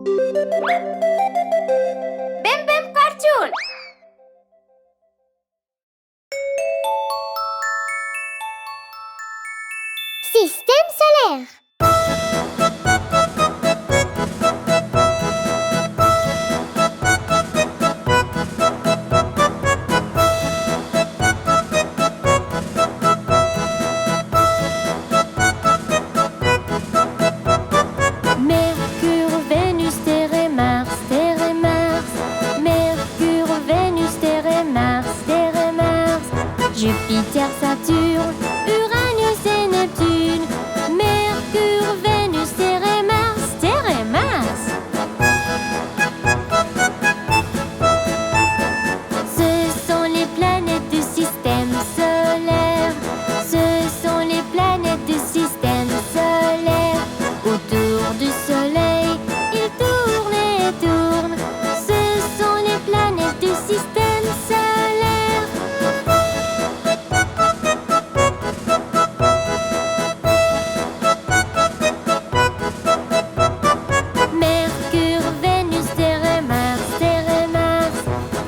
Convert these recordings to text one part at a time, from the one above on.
Bem Bem Cartoon. Système solaire. Mercure, Vénus, Terre et Mars, Terre et Mars. Mercure, Vénus, Terre et Mars, Terre et Mars. Jupiter, Saturne, Uranus et Neptune. Mercure, Vénus, Terre et Mars, Terre et Mars. Ce sont les planètes du système solaire. Ce sont les planètes du système solaire. Autour du soleil, il tourne et tourne. Ce sont les planètes du système solaire. Mercure, Vénus, Terre et Mars, Terre et Mars.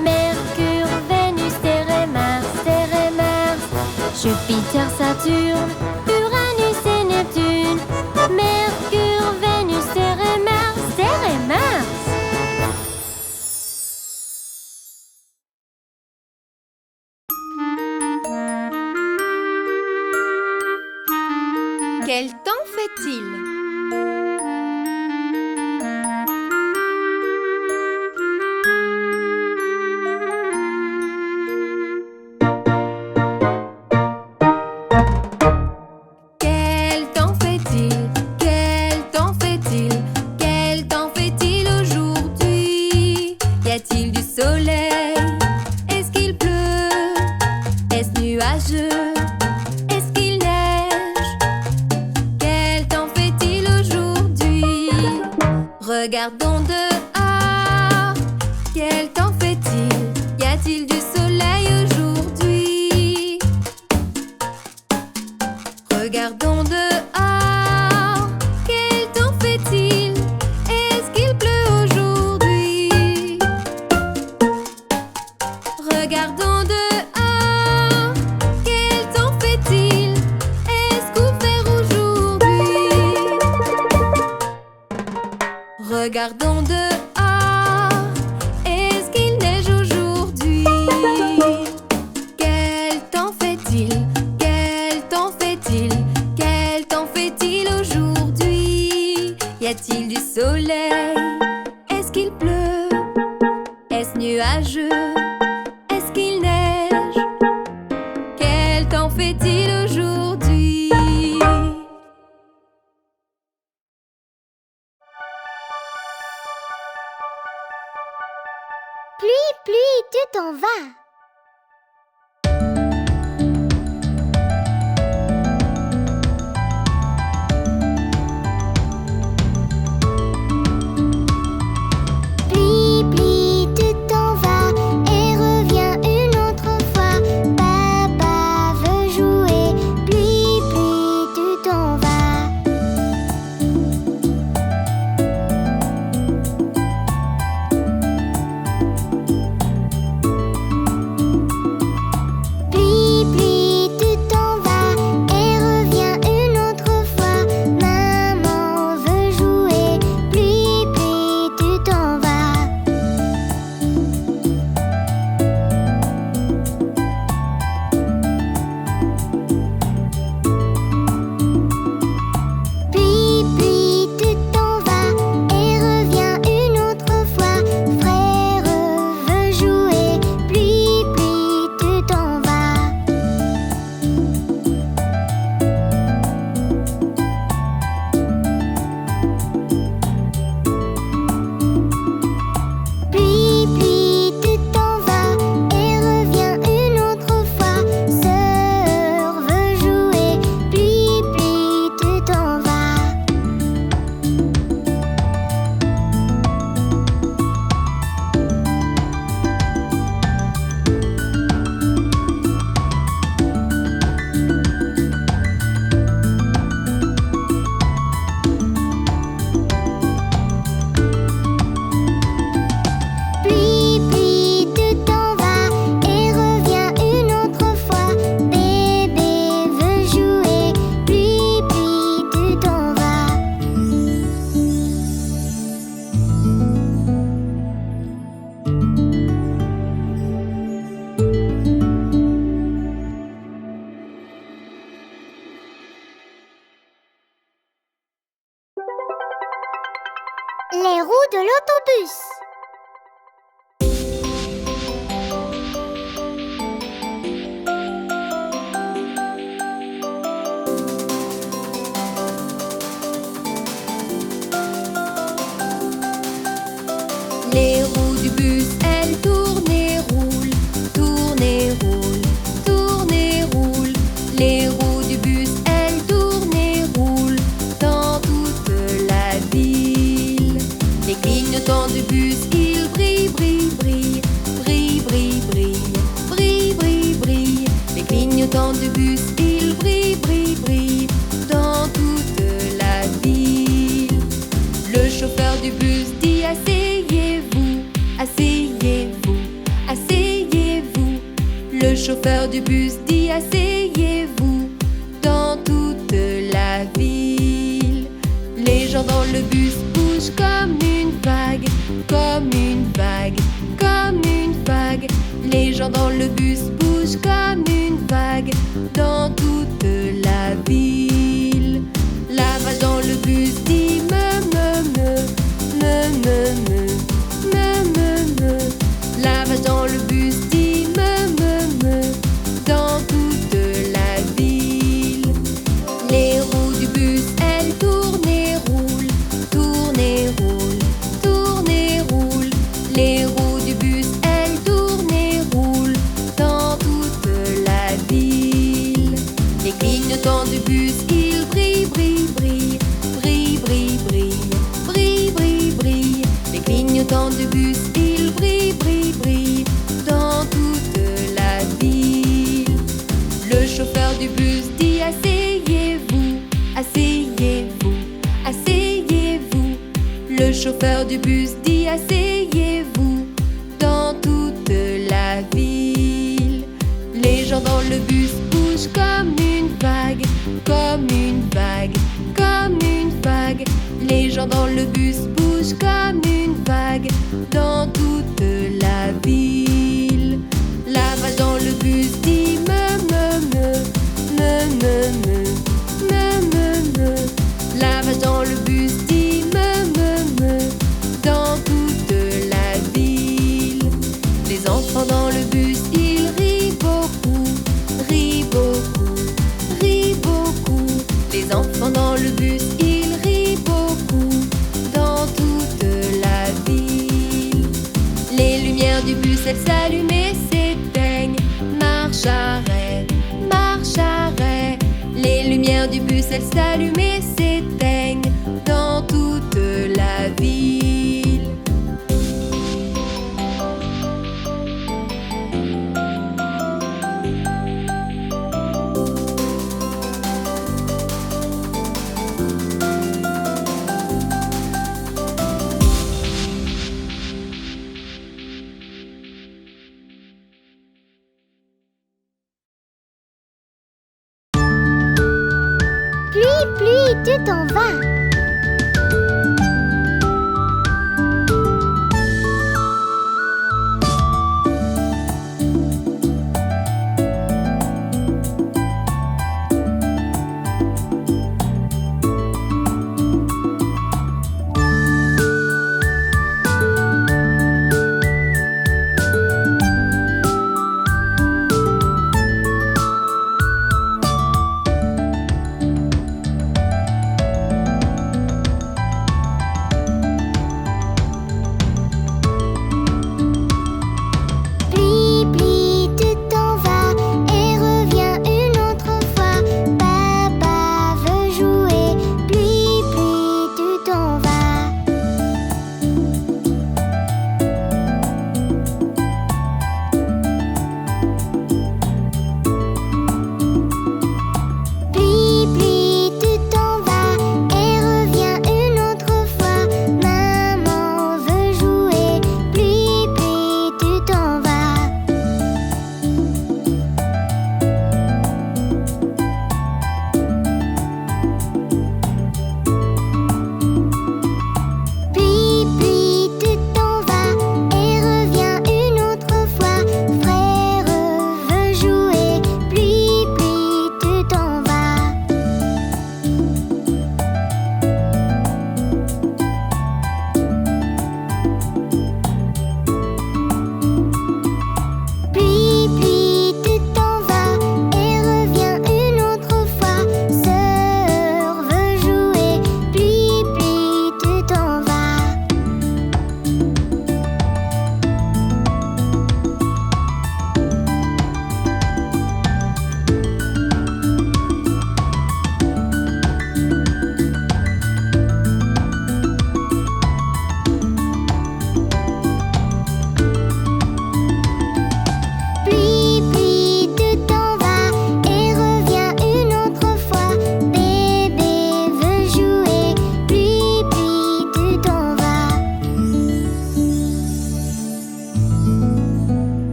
Mercure, Vénus, Terre et Mars, Terre et Mars. Jupiter, Saturne, Uranus et Neptune. Mercure, Vénus, Terre et Mars, Terre et Mars. Quel temps fait-il? Quel temps fait-il? Quel temps fait-il? Quel temps fait-il aujourd'hui? Y a-t-il du soleil? Est-ce qu'il pleut? Est-ce nuageux? Est-ce qu'il neige? Quel temps fait-il aujourd'hui? Regardons dehors. Quel temps fait-il? Y a-t-il du soleil aujourd'hui? Regardons dehors. Quel temps fait-il? Est-ce qu'il pleut aujourd'hui? Regardons dehors. Quel temps fait-il? Est-ce couvert aujourd'hui? Regardons dehors. Est-ce qu'il neige aujourd'hui? Quel temps fait-il? Quel temps fait-il? Quel temps fait-il aujourd'hui? Y a-t-il du soleil? Est-ce qu'il pleut? Est-ce nuageux? Est-ce qu'il neige? Quel temps fait-il aujourd'hui? Pluie, pluie, tu t'en vas. Pluie, pluie, tu t'en vas et reviens une autre fois. Papa veut jouer. Pluie, pluie, tu t'en vas. Les roues de l'autobus. Les roues du bus, elles tournent et roulent, tournent et roulent, tournent et roulent. Les roues du bus, elles tournent et roulent dans toute la ville. Les clignotants du bus, ils brillent, brillent, brillent, brillent, brillent, brillent, brillent, brillent, brillent. Les clignotants du bus, ils brillent, brillent, brillent dans toute la ville. Le chauffeur du bus dit asseyez-vous, asseyez-vous, asseyez-vous. Le chauffeur du bus dit asseyez-vous dans toute la ville. Les gens dans le bus bougent comme une vague, comme une vague, comme une vague. Les gens dans le bus bougent comme une vague dans toute la ville. La vache dans le bus dit me. La vache dans le bus dit me dans toute la ville. Les roues du bus, elles tournent et roulent, tournent et roulent, tournent et roulent. Les roues du bus, elles tournent et roulent dans toute la ville. Les clignotants du bus, ils brillent, brillent, brillent, brillent, brillent, brillent, brillent, brillent, brillent. Les clignotants du bus, ils brillent, brillent, brillent dans toute la ville. Le chauffeur du bus dit asseyez-vous, asseyez-vous, asseyez-vous. Le chauffeur du bus dit asseyez-vous dans toute la ville. Les gens dans le bus bougent comme une vague, comme une vague, comme une vague. Les gens dans le bus bougent comme une vague dans toute la ville. La vache dans le bus dit me. La vache dans le bus dit me dans toute la ville. Les enfants dans le bus, ils rient beaucoup, rient beaucoup, rient beaucoup. Les enfants dans le bus, ils rient beaucoup dans toute la ville. Les lumières du bus, elles s'allument et s'éteignent. Marche arrêt, marche arrêt. Les lumières du bus, elles s'allument et s'éteignent dans toute la ville. Pluie, tu t'en vas.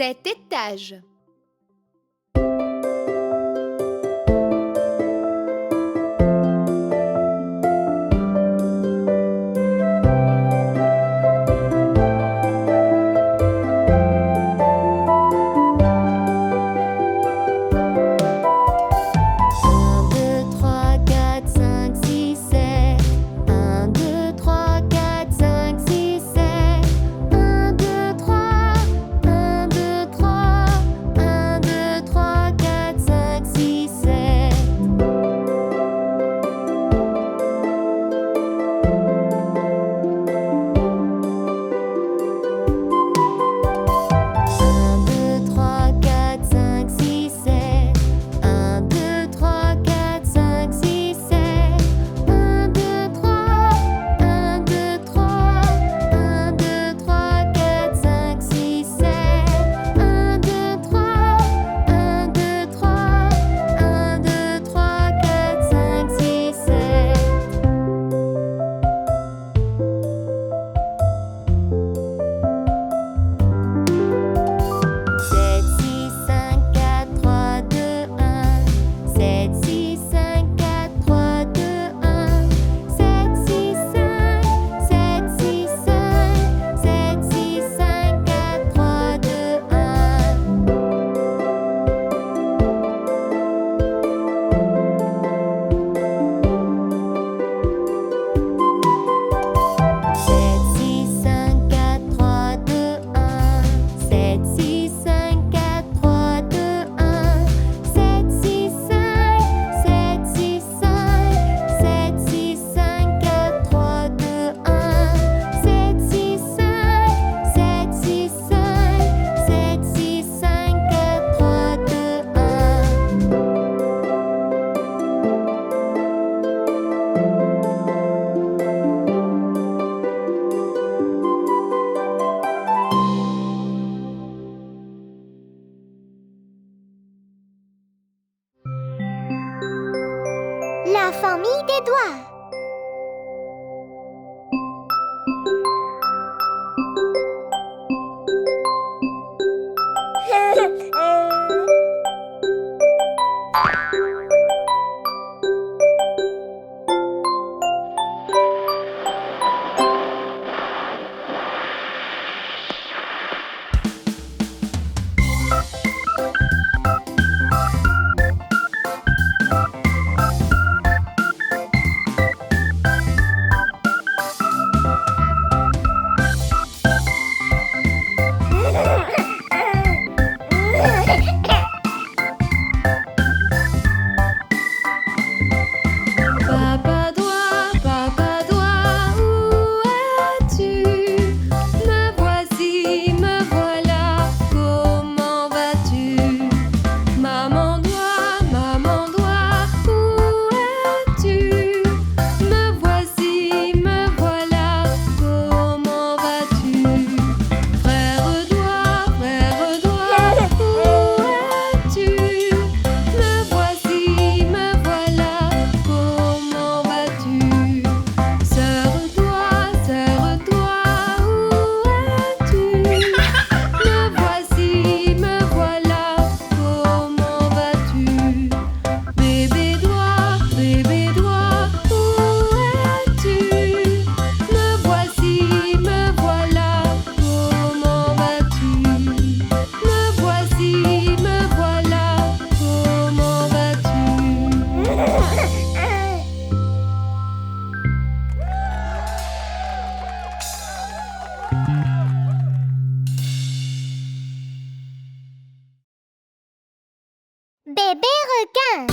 Cet étage. La famille des doigts. Bébé requin.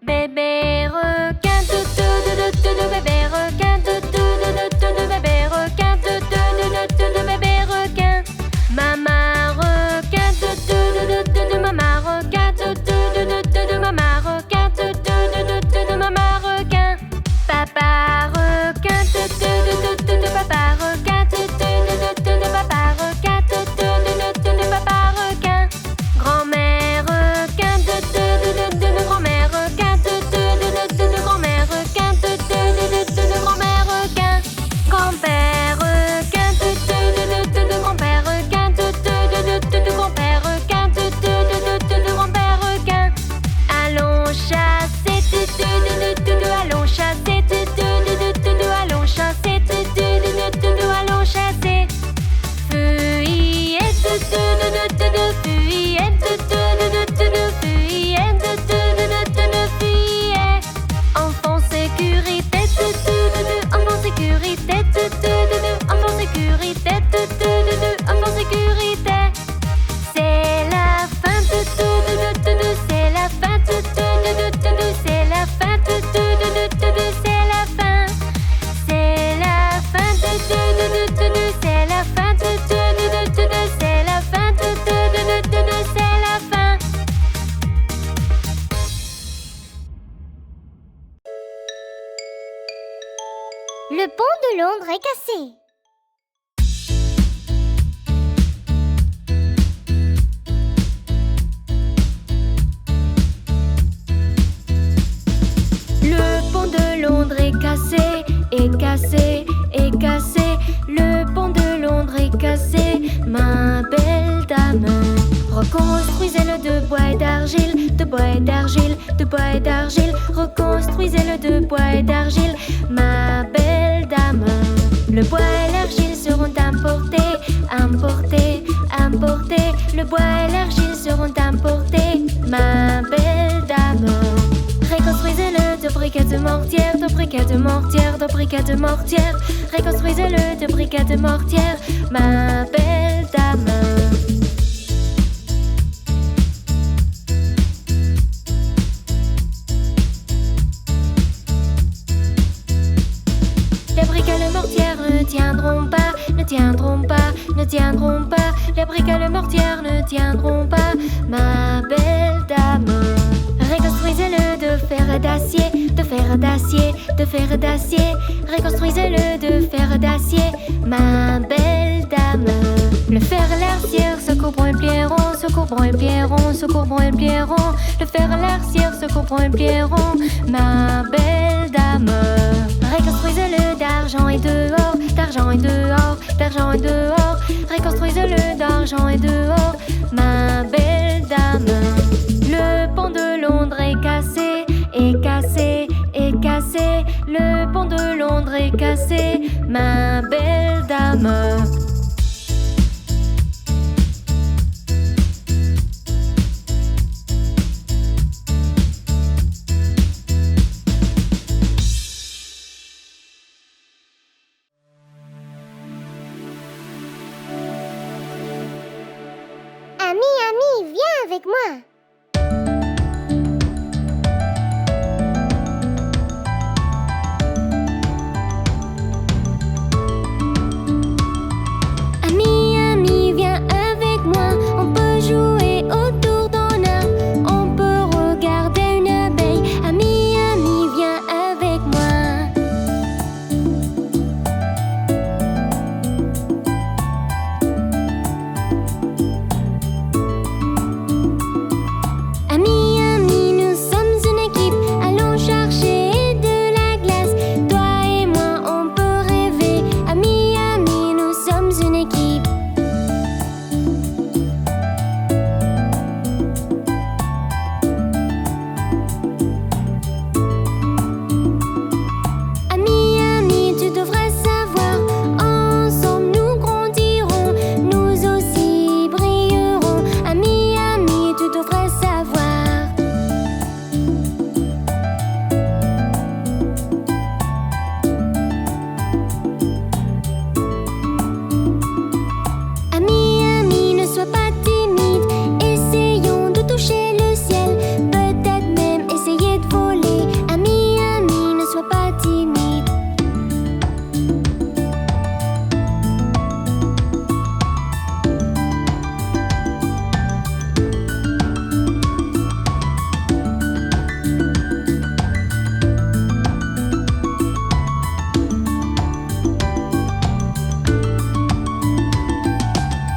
Bébé requin, bébé requin, bébé requin, bébé requin. Maman requin, maman requin, maman requin, maman Le pont de Londres est cassé. Le pont de Londres est cassé, est cassé, est cassé. Le pont de Londres est cassé, ma belle dame. Reconstruisez-le de bois et d'argile, de bois et d'argile, de bois et d'argile. Reconstruisez-le de bois et d'argile, ma belle dame. Le bois et l'argile seront importés, importés, importés. Le bois et l'argile seront importés, ma belle dame. Reconstruisez-le de briquets de mortière, de briquets de mortière, de briquets de mortière. Reconstruisez-le de briquets de mortière, ma belle dame. Les briquets de mortière ne tiendront pas, ne tiendront pas, ne tiendront pas. Les briquets de mortière ne tiendront pas, ma belle dame. Reconstruisez-le de fer d'acier, de fer d'acier, de fer d'acier. Reconstruisez-le de fer d'acier, ma belle dame. Le fer à l'arcière se couvrant et plieront, se couvrant et plieront, se couvrant et plieront. Le fer à l'arcière se couvrant et plieront, ma belle dame. Reconstruisez-le d'argent et dehors, d'argent et dehors, d'argent et dehors. Reconstruisez-le d'argent et dehors, ma belle dame. Le pont de Londres est cassé, est cassé, est cassé. Le pont de Londres est cassé, ma belle dame. Ami, viens avec moi. Ami, viens avec moi. On peut jouer autour d'un arbre. On peut regarder une abeille. Ami, viens avec moi. Ami, nous sommes une équipe. Allons chercher de la glace. Toi et moi, on peut rêver. Ami, nous sommes une équipe. Ami, tu devrais savoir. Ensemble, nous grandirons. Nous aussi brillerons. Ami, tu devrais savoir. Ami, ne sois pas timide. Essayons de toucher le ciel. Peut-être même essayer de voler. Ami, ne sois pas timide.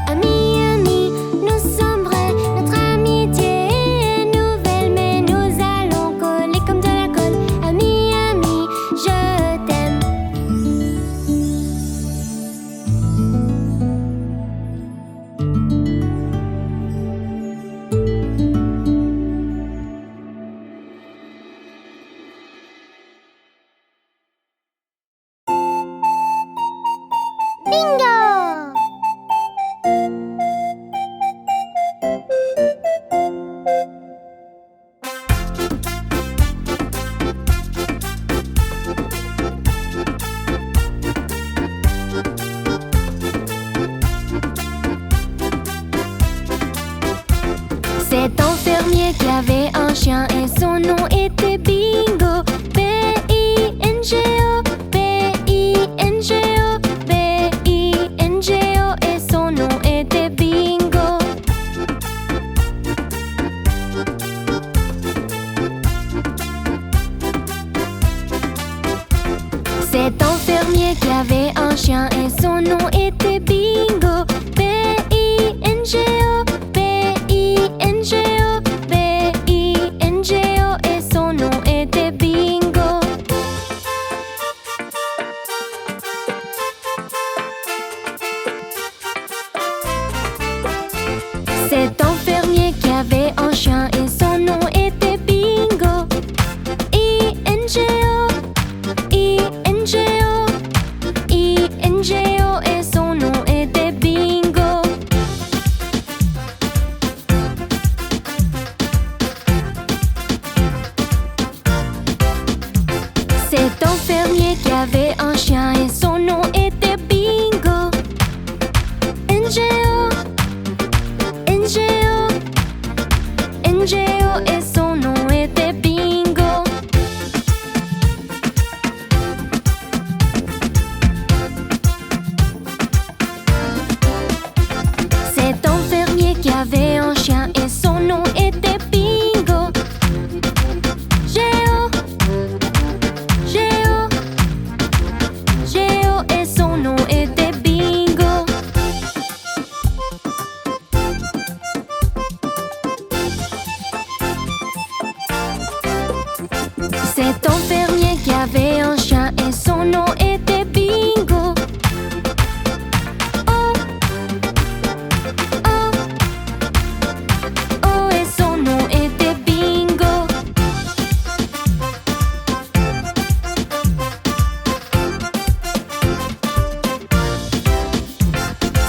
Ami, nous sommes vrais. Notre amitié est nouvelle, mais nous allons coller comme de la colle. Ami, je t'aime. Bingo! C'est un fermier qui avait un chien et son nom était Bingo. B-I-N-G-O, B-I-N-G-O, B-I-N-G-O et son nom était Bingo. C'est un fermier qu'il y avait un chien et son nom était Bingo. B-I-N-G-O, B-I-N-G-O, B-I-N-G-O et son nom était Bingo. C'est un fermier qui avait un chien et son nom était Bingo. I-N-G-O, I-N-G-O, I-N-G-O et son nom était Bingo. C'est un fermier qui avait un chien et son nom était Bingo. N-G-O, N-G-O, N-G-O et son nom était Bingo. C'est un fermier qui avait un chien et son nom était Bingo. Géo, Géo, Géo et son nom était Bingo. C'est un fermier qui avait un chien et son nom était Bingo. Oh, oh, oh et son nom était Bingo.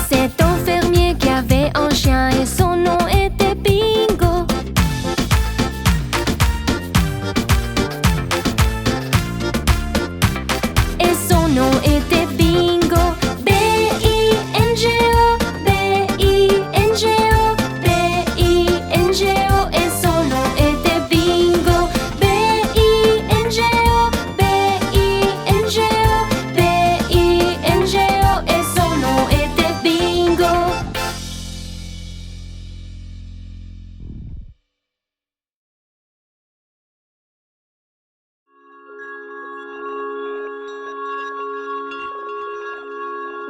C'est un fermier qui avait un chien et son nom était Bingo. Et son nom était Bingo. B-I-N-G-O, B-I-N-G-O, B-I-N-G-O et son nom était Bingo. B-I-N-G-O, B-I-N-G-O, B-I-N-G-O et son nom était Bingo.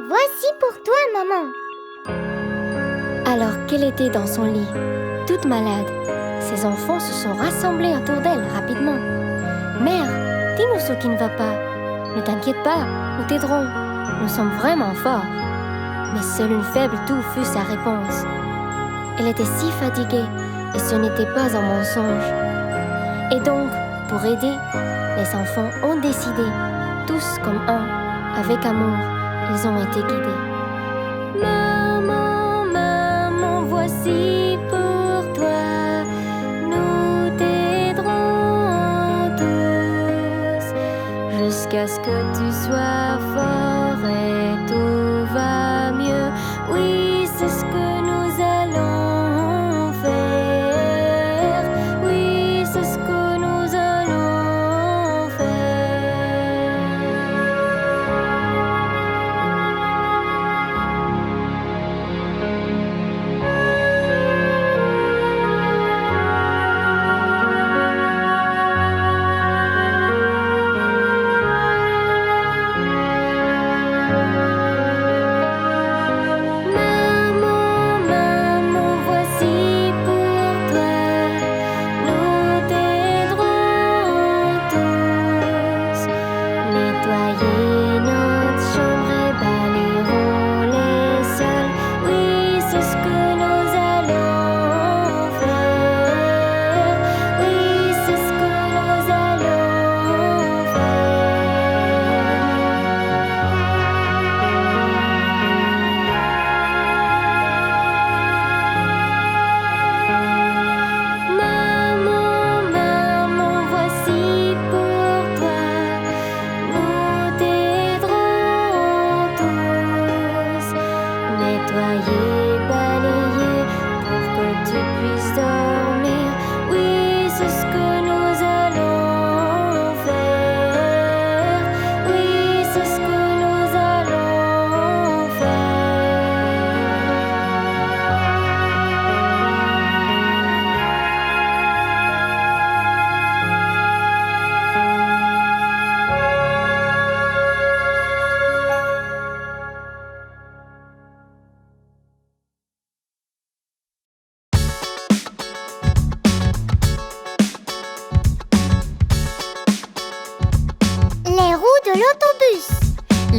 Voici pour toi, maman. Alors qu'elle était dans son lit, toute malade, ses enfants se sont rassemblés autour d'elle rapidement. Mère, dis-nous ce qui ne va pas. Ne t'inquiète pas, nous t'aiderons. Nous sommes vraiment forts. Mais seule une faible toux fut sa réponse. Elle était si fatiguée et ce n'était pas un mensonge. Et donc, pour aider, les enfants ont décidé, tous comme un, avec amour, ils ont été guidés. Maman, maman, voici pour toi. Nous t'aiderons tous jusqu'à ce que tu sois fort et tout va mieux. Oui, c'est ce que nous allons faire. Oui, c'est ce que nous allons faire.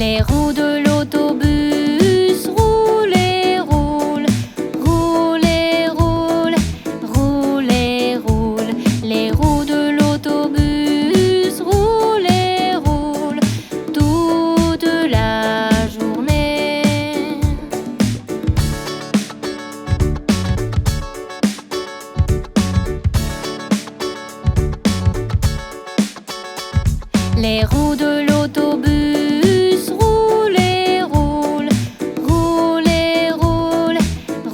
Les roues de l'autobus roulent et roulent, roulent et roulent, roulent et roulent. Les roues de l'autobus roulent et roulent toute la journée. Les roues de l'autobus roulent et roulent, roulent et roulent,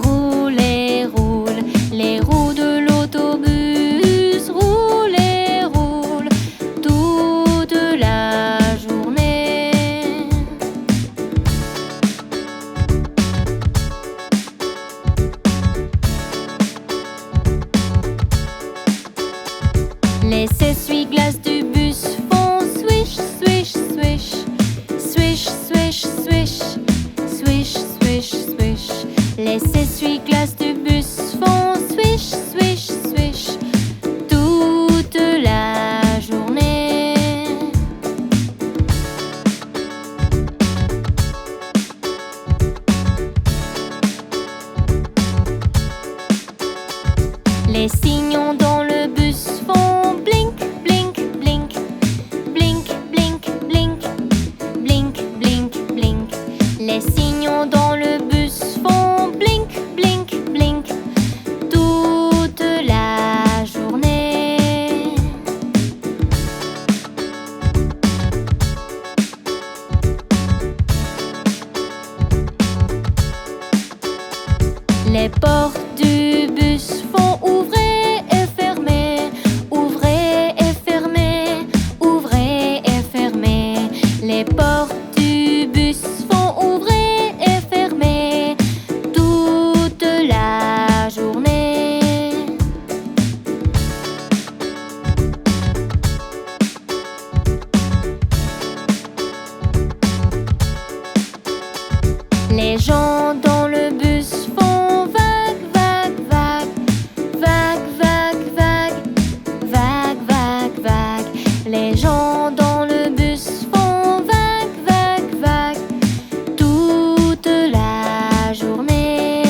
roulent et roulent. Les roues de l'autobus roulent et roulent toute la journée. Les essuie-glaces du bus font swish, swish, swish, swish, swish, swish, swish, swish, swish. Les essuie-glaces du bus font swish, swish, swish toute la journée. Les signaux dans le bus font blink, blink, blink, blink, blink, blink, blink, blink, blink. Les signaux dans le bus font blink, blink, blink toute la journée. Les portes du bus font ouvrir et fermer, ouvrir et fermer, ouvrir et fermer. Les portes du bus font ouvrir et fermer toute la journée. Les gens dans le bus font vague, vague, vague, vague, vague, vague, vague, vague, vague. Les gens dans le bus font vague, vague, vague toute la journée.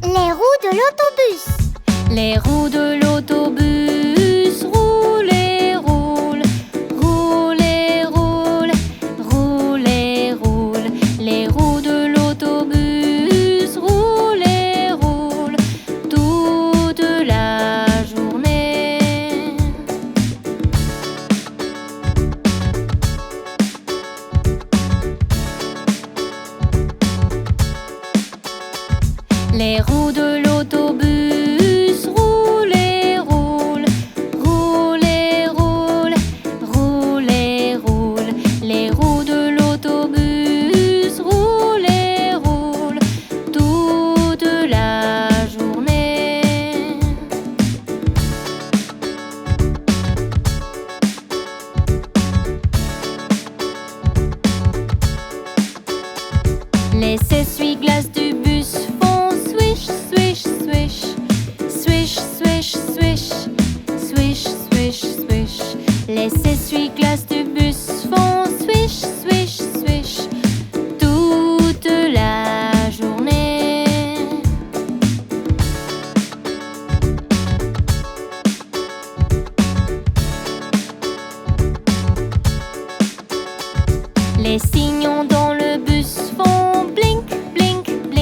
Les roues de l'autobus. Les roues de l'autobus roulent et roulent, roulent et roulent, roulent et roulent. Les roues de l'autobus roulent et roulent toute la journée. Les roues de l'autobus roulent et roulent, roulent et roulent, roulent et roulent. Les roues de l'autobus roulent et roulent toute la journée. Les essuie-glaces du bus font swish, swish, swish, swish, swish, swish, swish, swish, swish. Les essuie-glaces du bus font swish, swish, swish toute la journée. Les signaux dans le bus font blink, blink, blink.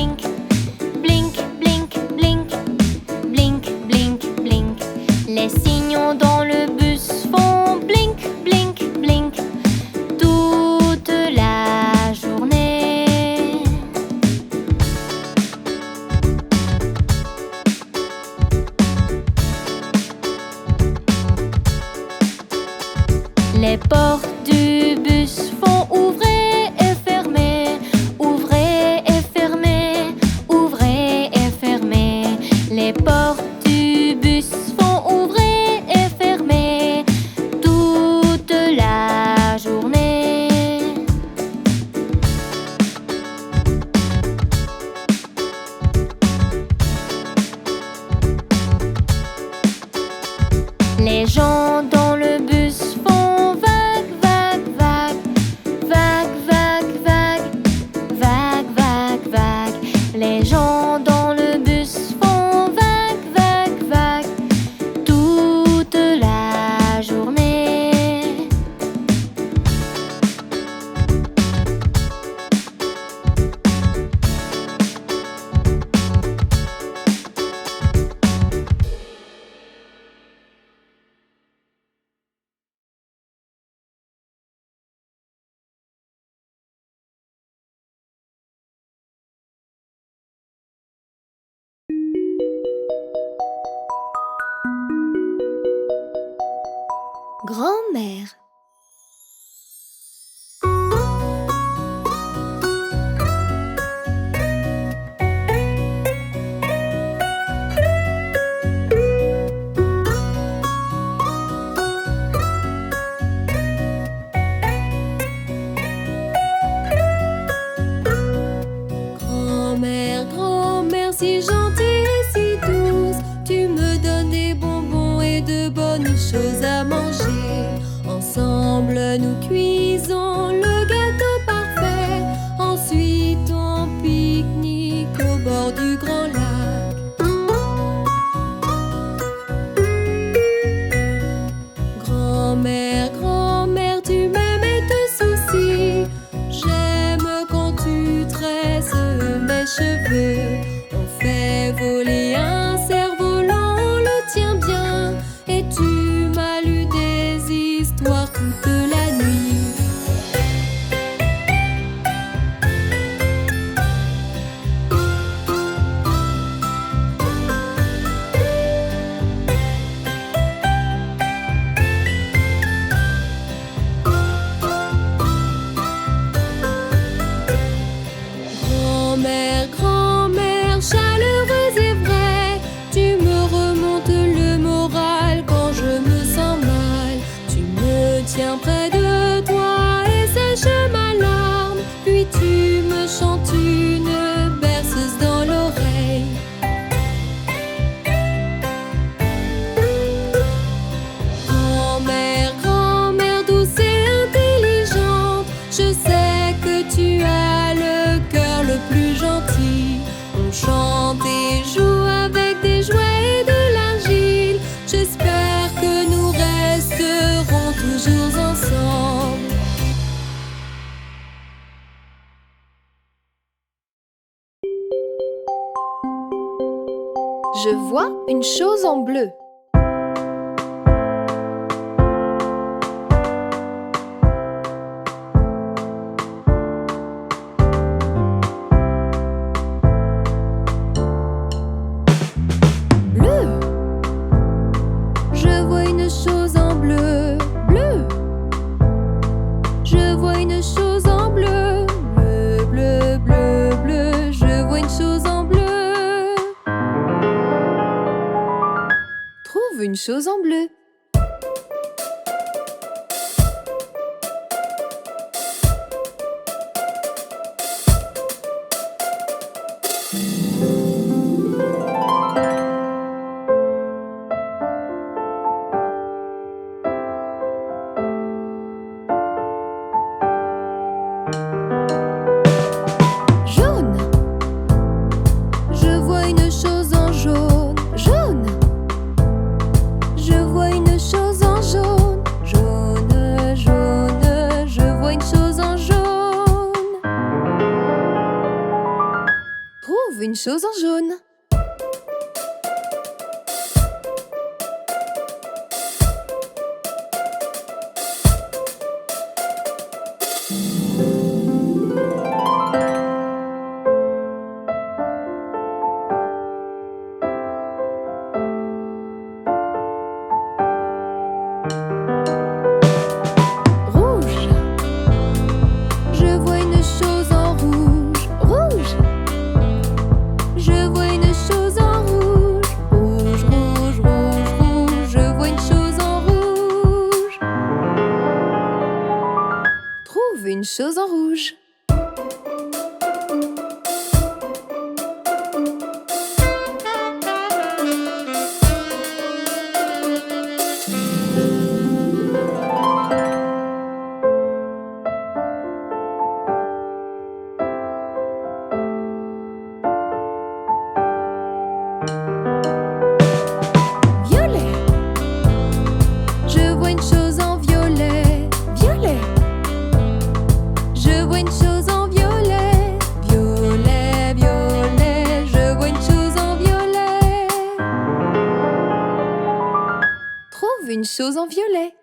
Grand-mère. Grand-mère, grand-mère, si gentille et si douce, tu me donnes des bonbons et de bonnes choses à manger. Ensemble, nous cuisons le gâteau parfait. Ensuite, on pique-nique au bord du grand lac. Grand-mère, grand-mère, tu m'aimes et te soucies. J'aime quand tu tresses mes cheveux. On fait voler un cerf-volant, on le tient bien. Et tu m'as lu des histoires toute la nuit. Grand-mère, grand-mère, chaleureuse et vraie, tu me remontes le moral quand je me sens mal. Tu me tiens près de toi et sèches ma larme, puis tu me chantes une berceuse dans l'oreille. Grand-mère, grand-mère, douce et intelligente, je sais que tu as le cœur le plus gentil. On chante et joue avec des jouets et de l'argile. J'espère que nous resterons toujours ensemble. Je vois une chose en bleu. Bleu. Je vois une chose en bleu. Bleu. Je vois une chose en bleu. Bleu, bleu, bleu, bleu. Je vois une chose en bleu. Trouve une chose en bleu. Jaune. Je vois une chose en jaune. Jaune. Je vois une chose en jaune. Jaune, jaune. Je vois une chose en jaune. Trouve une chose en jaune. Rouge. Je vois une chose en rouge. Rouge. Je vois une chose en rouge. Rouge, rouge, rouge, rouge. Je vois une chose en rouge. Trouve une chose en rouge. Violet. Je vois une chose en violet. Violet. Je vois une chose en violet. Violet, violet. Je vois une chose en violet. Trouve une chose en violet.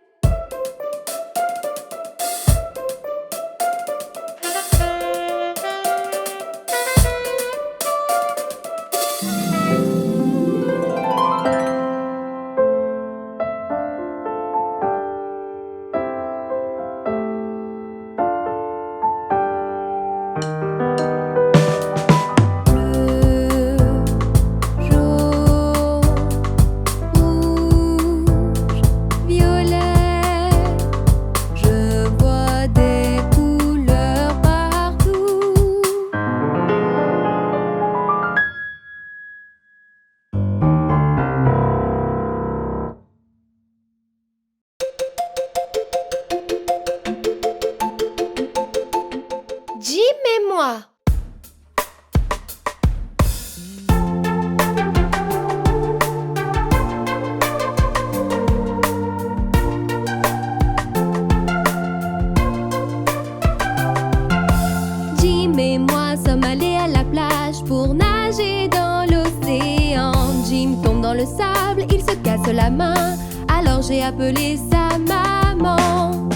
le sable, il se casse la main. Alors j'ai appelé sa maman.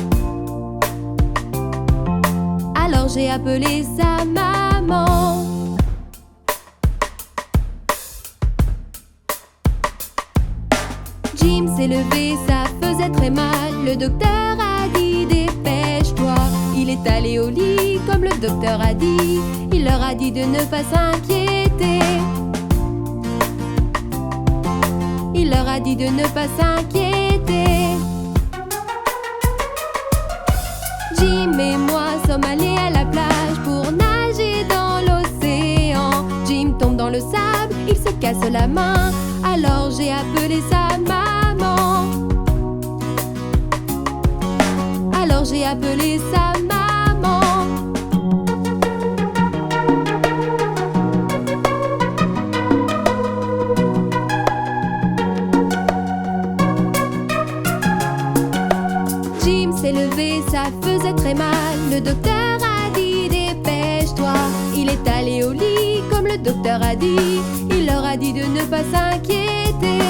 Alors j'ai appelé sa maman. Jim s'est levé, ça faisait très mal. Le docteur a dit dépêche-toi. Il est allé au lit comme le docteur a dit. Il leur a dit de ne pas s'inquiéter. Il leur a dit de ne pas s'inquiéter. Jim et moi sommes allés à la plage pour nager dans l'océan. Jim tombe dans le sable, il se casse la main. Alors j'ai appelé sa maman. Alors j'ai appelé sa maman. Jim s'est levé, ça faisait très mal. Le docteur a dit dépêche-toi. Il est allé au lit comme le docteur a dit. Il leur a dit de ne pas s'inquiéter.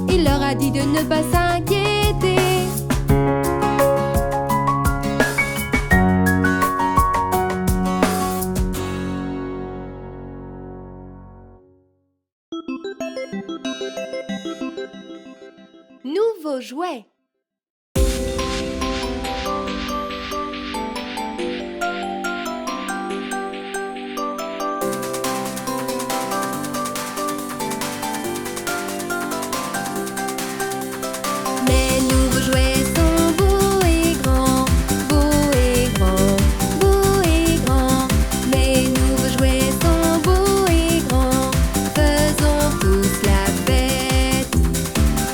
Il leur a dit de ne pas s'inquiéter. Nouveau jouet. Mes nouveaux jouets sont beaux et grands, beaux et grands, beaux et grands. Mes nouveaux jouets sont beaux et grands, faisons tous la fête.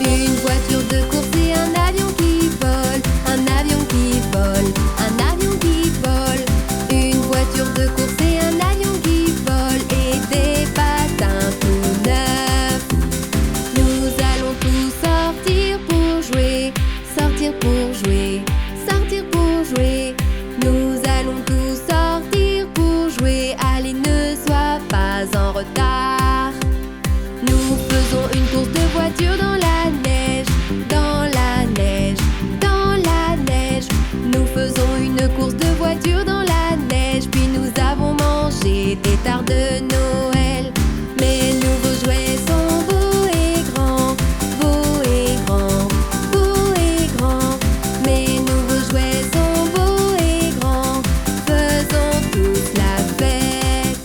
Une voiture de course et un avion qui vole, un avion qui vole, un avion qui vole. Une voiture de course et un avion qui vole et des patins tout neufs. Nous allons tous sortir pour jouer, sortir pour jouer, sortir pour jouer. Nous allons tous sortir pour jouer. Allez, ne sois pas en retard. Nous faisons une course de voiture dans la neige, dans la neige, dans la neige. Nous faisons une course de voiture dans la neige. Puis nous avons mangé des tartes de Noël. Mes nouveaux jouets sont beaux et grands, beaux et grands, beaux et grands. Mes nouveaux jouets sont beaux et grands, faisons tous la fête.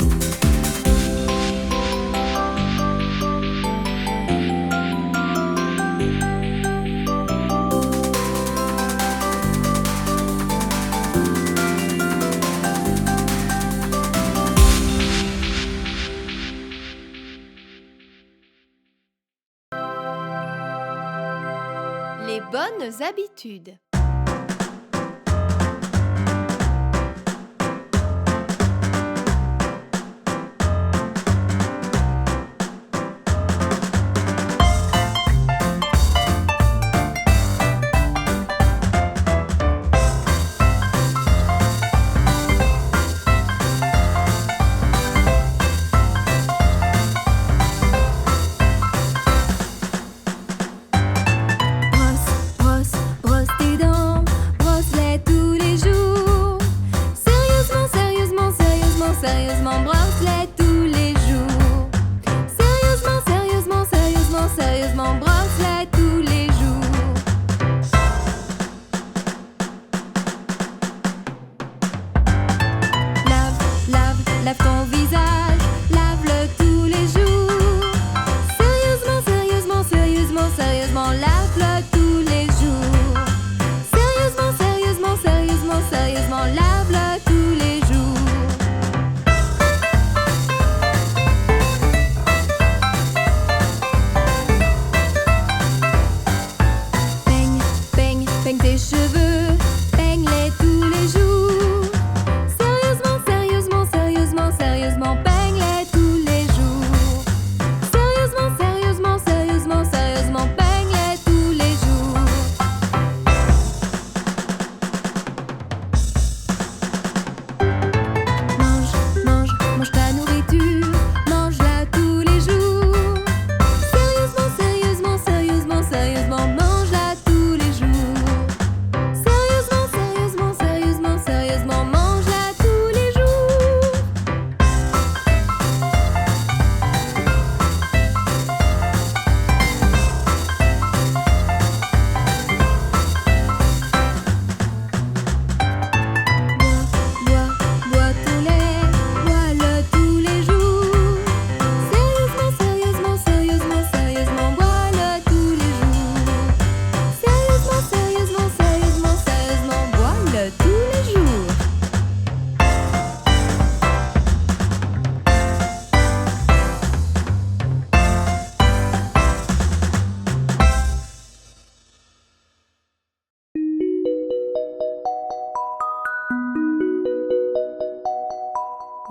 Les bonnes habitudes. Brosse tes dents, brosse-les tous les jours. Sérieusement, sérieusement, sérieusement, sérieusement, brosse-les tous les jours. Sérieusement, sérieusement, sérieusement, sérieusement, brosse-les tous les jours. Lave ton visage, lave-le tous les jours. Sérieusement, sérieusement, sérieusement, sérieusement, lave-le tous les jours. Sérieusement, sérieusement, sérieusement, sérieusement, lave-le tous les jours. Peigne tes cheveux, peigne-les tous les jours. Sérieusement, sérieusement, sérieusement, sérieusement, peigne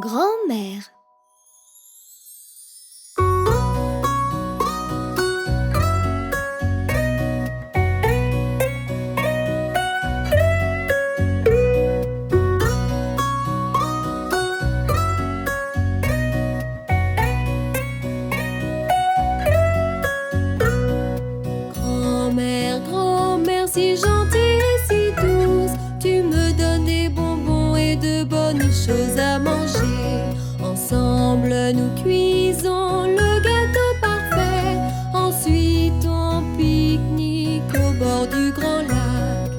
Grand-mère. Grand-mère, grand-mère, si gentille et si douce, tu me donnes des bonbons et de bonnes choses à manger. Ensemble, nous cuisons le gâteau parfait. Ensuite, on pique-nique au bord du grand lac.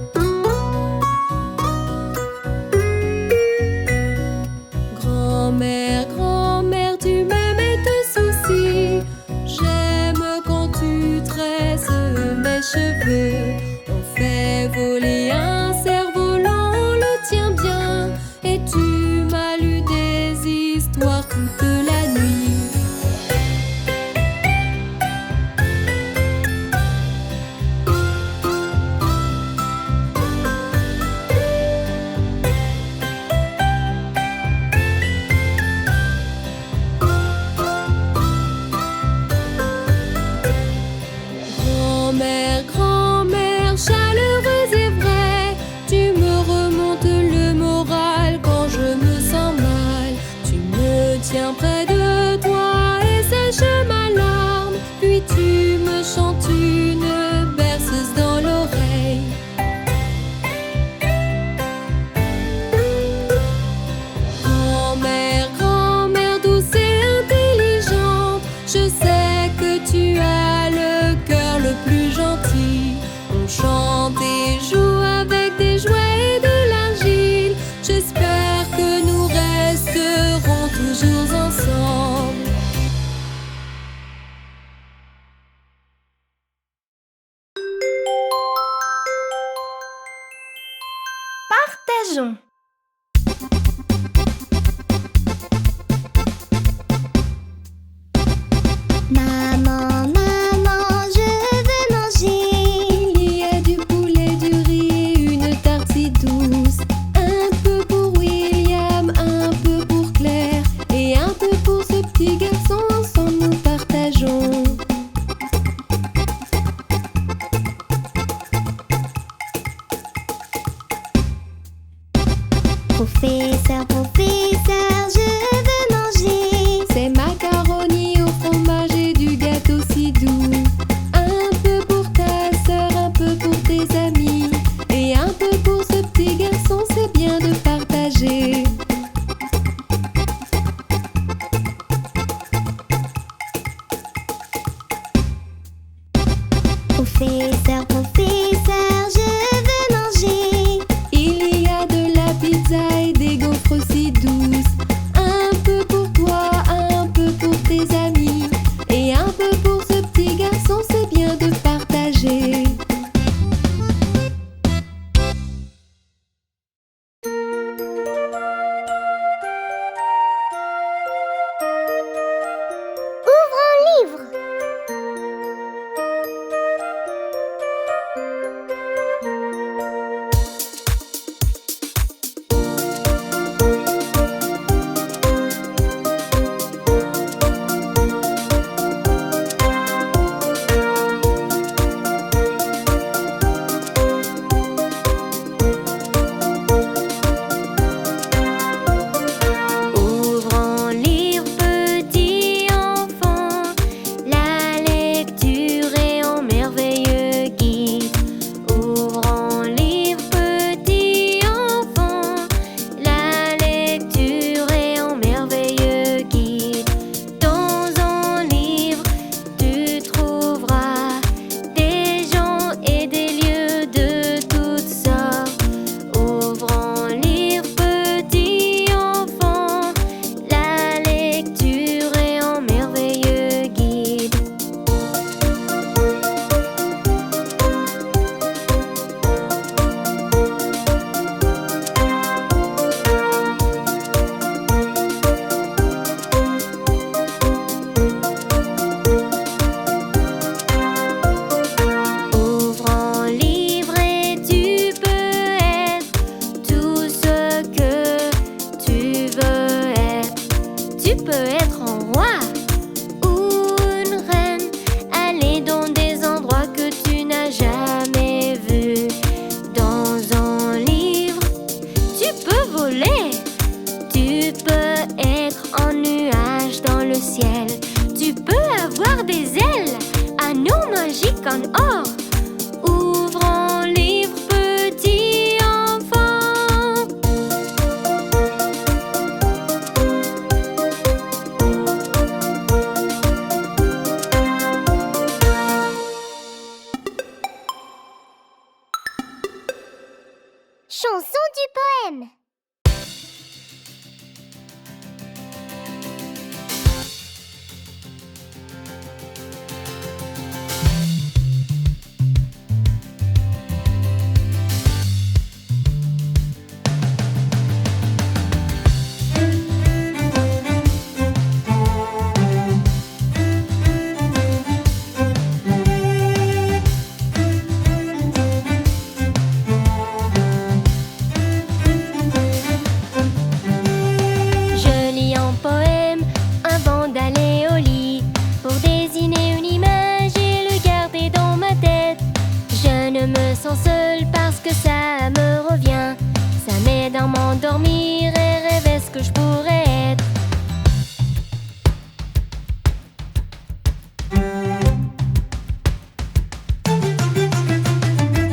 Grand-mère, grand-mère, tu m'aimes et te soucies. J'aime quand tu tresses mes cheveux. On fait voler un cerf-volant, on le tient bien. Et tu m'as lu des histoires toute la nuit. peux être un roi ou une reine. Aller dans des endroits que tu n'as jamais vus. Dans un livre, tu peux voler. Tu peux être un nuage dans le ciel. Tu peux avoir des ailes, anneaux magiques en or. Ouvre un livre, petit enfant. Chanson du poème. Seule parce que ça me revient. Ça m'aide à m'endormir et rêver ce que je pourrais être.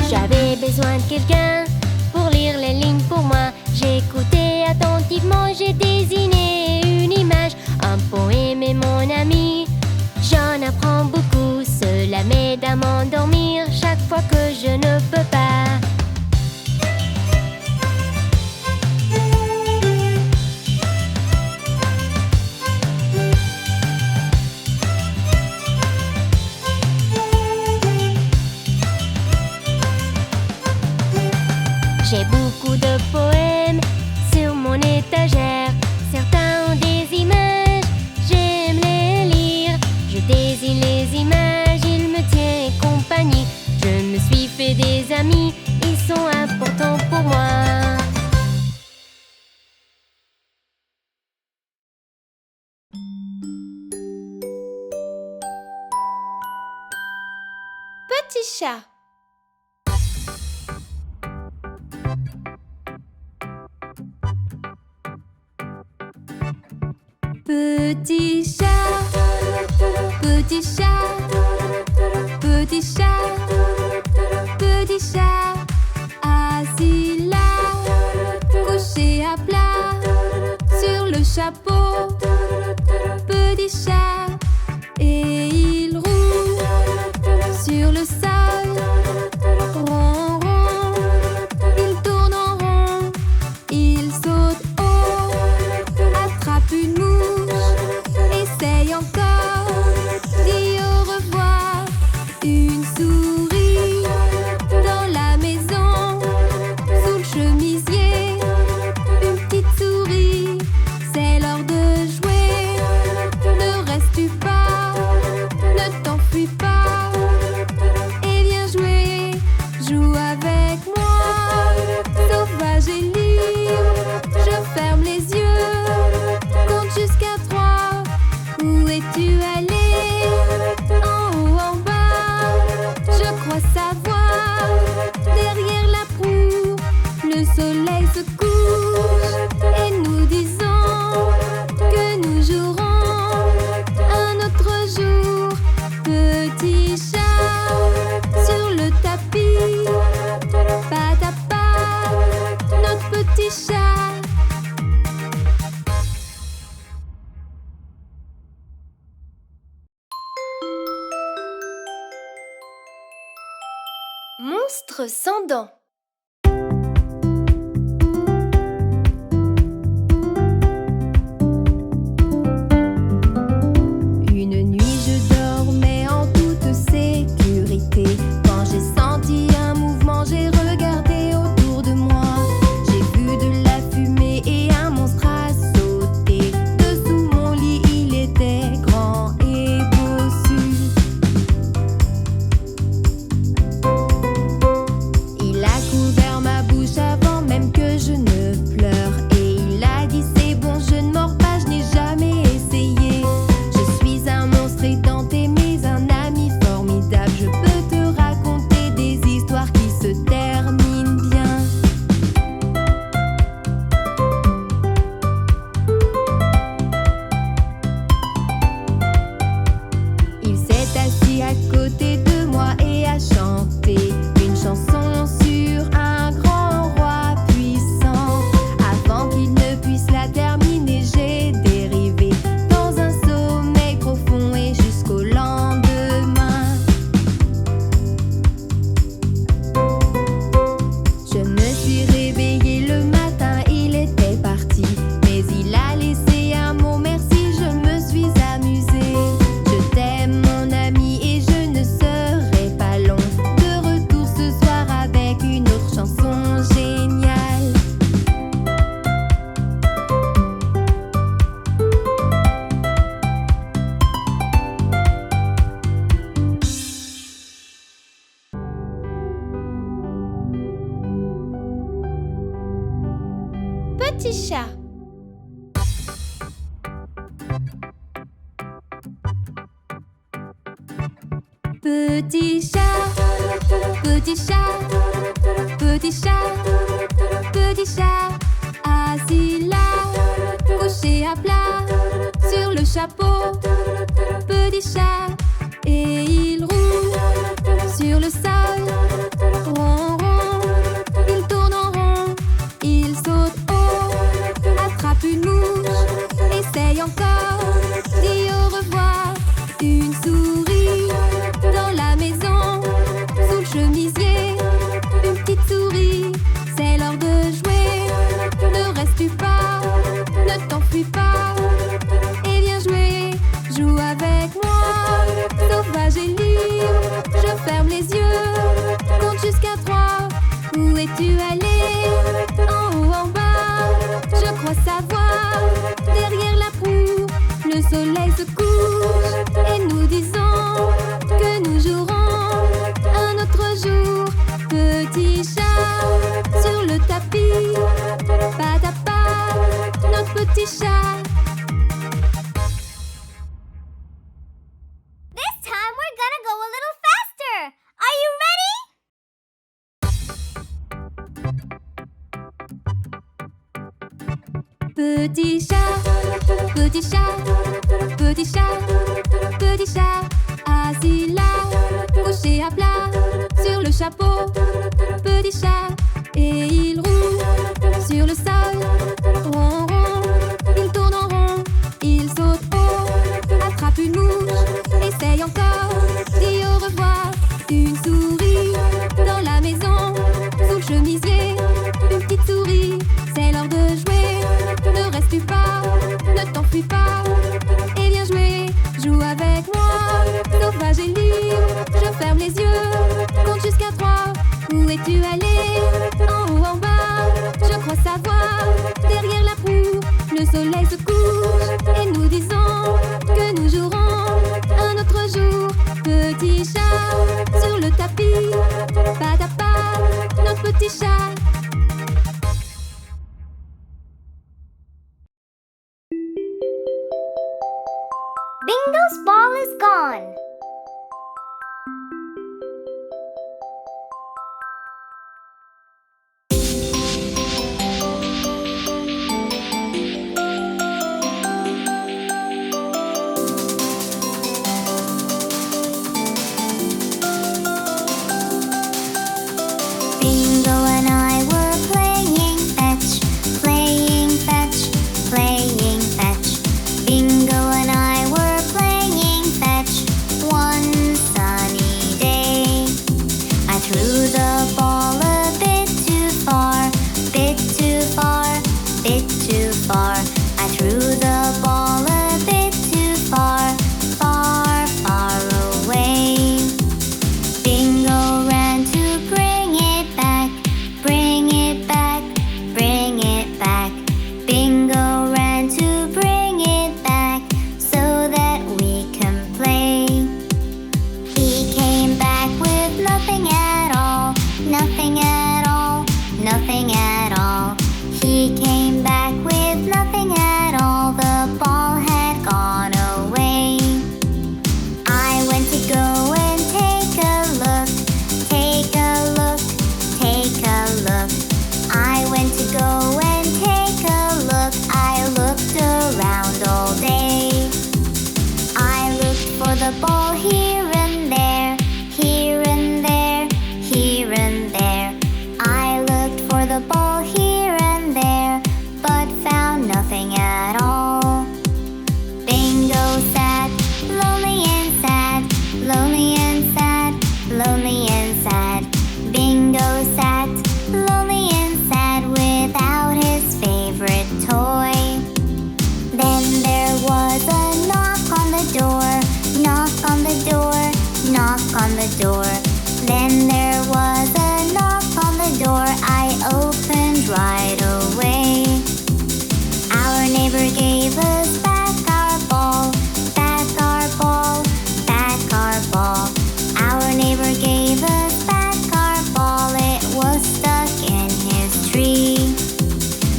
J'avais besoin de quelqu'un pour lire les lignes pour moi. J'ai écouté attentivement, j'ai dessiné une image. Un poème est mon ami, j'en apprends beaucoup. Cela m'aide à m'endormir chaque fois que je ne peux pas. J'ai beaucoup de poèmes sur mon étagère. Certains ont des images, j'aime les lire. Je dessine les images, ils me tiennent compagnie. Je me suis fait des amis, ils sont importants pour moi. Petit chat. Petit chat, petit chat, petit chat, petit chat, assis là, couché à plat, sur le chapeau, petit chat, et il roule sur le sol, rond, rond, il tourne en rond, il saute haut, attrape une mouche, essaye encore, dit au revoir, une souris dans la maison, sous le chemisier, une petite souris, c'est l'heure de jouer, ne restes pas, ne t'enfuis pas, et viens jouer, joue avec moi, sauvage et libre, je ferme les yeux, compte jusqu'à 3, où es-tu allé? En haut, en bas, je crois savoir, derrière la proue, le soleil se couche, et nous disons que nous jouerons un autre jour, petit chat, sur le tapis, pas à pas, notre petit chat. Monstre sans dents. Une nuit je dormais en toute sécurité. Quand j'ai senti un mouvement, j'ai regardé autour de moi. J'ai vu de la fumée et un monstre a sauté. Dessous mon lit, il était grand et bossu. Il a Petit chat, petit chat, petit chat, petit chat, assis là, couché à plat, sur le chapeau. Petit chat, et il roule sur le sol, rond, rond, il tourne en rond, il saute haut, attrape une mouche, essaye encore, dit au revoir. Une souris dans la maison, sous le chemisier, une petite souris, c'est l'heure de jouer. Ne reste plus pas, ne t'enfuis pas, et viens jouer, joue avec moi. Sauvage et libre, je ferme les yeux, compte jusqu'à 3. Où es-tu allé? En haut, en bas, je crois savoir. Derrière la proue, le soleil se couche, et nous disons que nous jouerons un autre jour. Petit chat sur le tapis, pas à pas, notre petit chat. This time we're gonna go a little faster. Are you ready? Petit chat, petit chat, petit chat, petit chat, assis là, couché à plat, sur le chapeau. Petit chat, et il roule sur le sol, rond, rond, il tourne en rond, il saute haut, attrape une mouche, essaye encore, dit au revoir. Une souris dans la maison, sous le chemisier, une petite souris, c'est l'heure de jouer. Ne reste plus pas, ne t'enfuis pas, et viens jouer, joue avec moi. Sauvage et libre, je ferme les yeux, compte jusqu'à 3. Où es-tu allé? En haut, en bas, je crois savoir. Derrière la proue, le soleil se couche, et nous disons que nous jouerons un autre jour. Petit chat sur le tapis, pas à pas, notre petit chat. Bingo's ball is gone. Bingo and I were playing fetch, playing fetch, playing fetch. Bingo and I were playing fetch one sunny day. I threw the ball a bit too far, bit too far, bit too far. I threw the ball a bit too far, far, far away. Bingo ran to bring it back, bring it back, bring it back. Bingo ran to bring it back so that we can play. He came back with nothing at all, nothing at all, nothing at all. He came back with nothing at all. The ball had gone away. I went to go and take a look, take a look, take a look. I went to go and take a look. I looked around all day. I looked for the ball here and there, here and there, here and there. I looked for the ball here and there, but found nothing at all. Bingo sat, lonely and sad, lonely and sad, lonely and sad. Bingo sat, lonely and sad, without his favorite toy. Then there was a knock on the door, knock on the door, knock on the door. Then there was a knock on the door. I opened right away. Our neighbor gave us back our ball, back our ball, back our ball. Our neighbor gave us back our ball. It was stuck in his tree.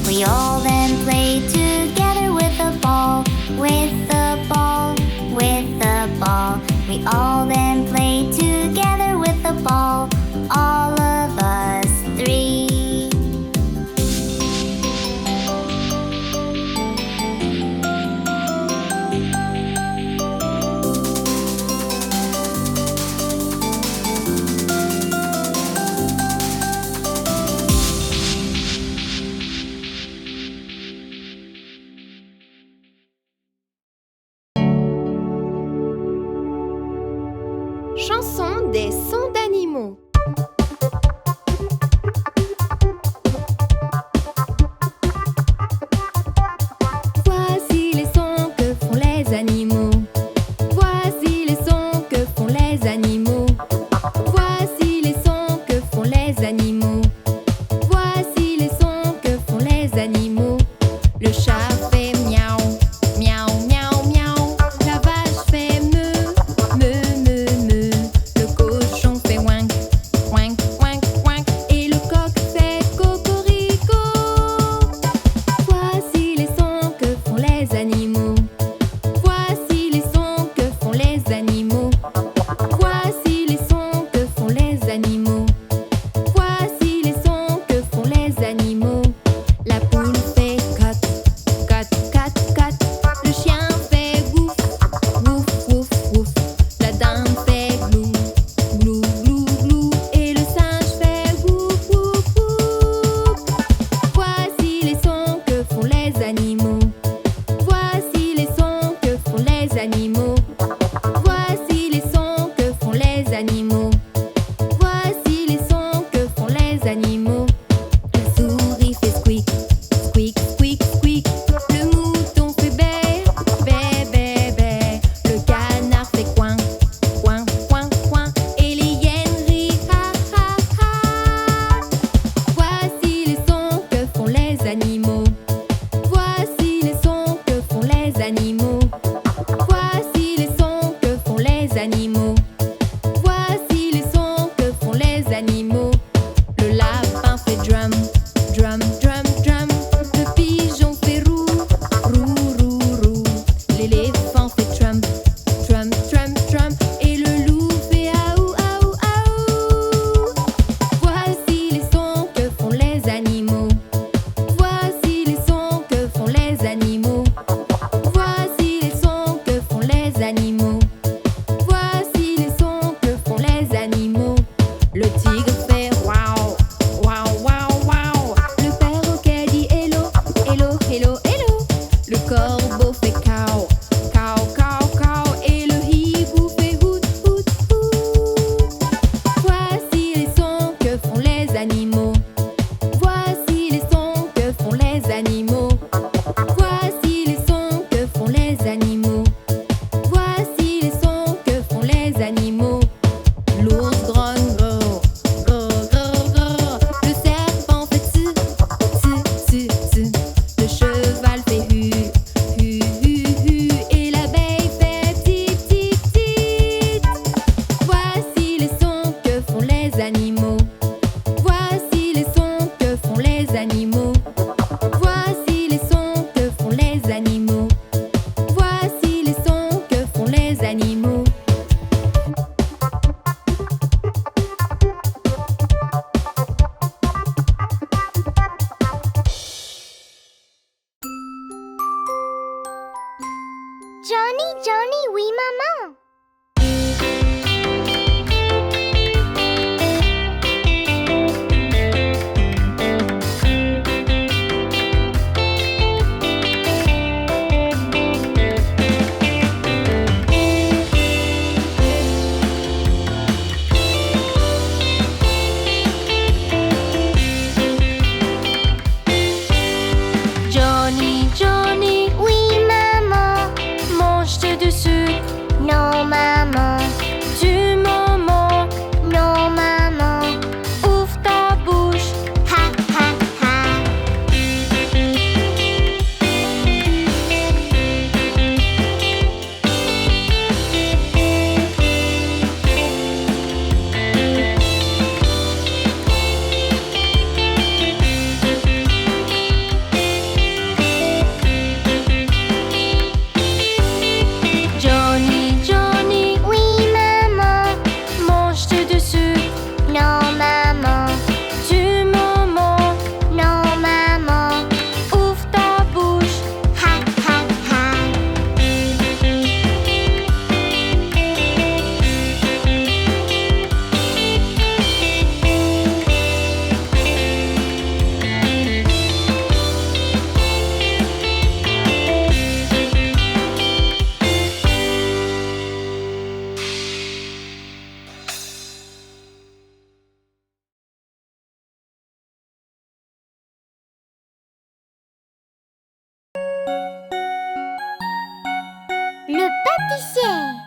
We all then played together with the ball, with the ball, with the ball. We all then played together Chanson des sons d'animaux. Voici les sons que font les animaux. Voici les sons que font les animaux. Voici les sons que font les animaux. Voici les sons que font les animaux. Le chat fait miaou, miaou, miaou, miaou. La vache fait meu, meu, meu, meu. Le cochon fait ouinc, ouinc, ouinc, ouinc. Et le coq fait cocorico. Voici les sons que font les animaux. Voici les sons que font les animaux. Voici les sons que font les animaux. Voici les sons que font les animaux. La poule fait cote, cote, cote, cote. Le chien fait wouf, wouf, wouf, wouf. La dinde fait glou, glou, glou, glou. Et le singe fait wouf, wouf, wouf. Voici les sons que font les animaux. Voici les sons que font les animaux. Voici les sons que font les animaux. Voici les sons que font les animaux. La souris fait squeak, squeak, squeak, squeak. Le mouton fait bé, bé, bé, bé. Le canard fait coin, coin, coin, coin. Et les hyènes rient, ha, ha, ha. Voici les sons que font les animaux. Voici les sons que font les animaux. Voici les sons que font les animaux. Voici les sons que font les animaux. Le lapin fait drum, drum, drum, drum. Le pigeon fait roux, roux, roux, roux. L'éléphant fait trump, trump, trump, trump. Et le loup fait aou, aou, aou. Voici les sons que font les animaux. Voici les sons que font les animaux. Voici les sons que font les animaux. Voici les sons que font les animaux. Le tigre fait wow, wow, wow, wow. Le perroquet dit hello, hello, hello, hello. Le corbeau fait cow, cow, cow, cow. Et le hibou fait hoot, hoot, hoot. Voici les sons que font les animaux. Voici les sons que font les animaux. Voici les sons que font les animaux. Voici les sons que font les animaux. L'ours grogne, grrr, grrr, grrr, grrr. Le serpent fait tsu, tsu, tsu, tsu. Le cheval fait hu, hu, hu, hu. Et l'abeille fait tit, tit, tit. Voici les sons que font les animaux. Voici les sons que font les animaux. Voici les sons que font les animaux. Voici les sons que font les animaux. Johnny, Johnny, oui maman. Johnny, Johnny, Oui maman. mange-tu du sucre? Non pâtissier.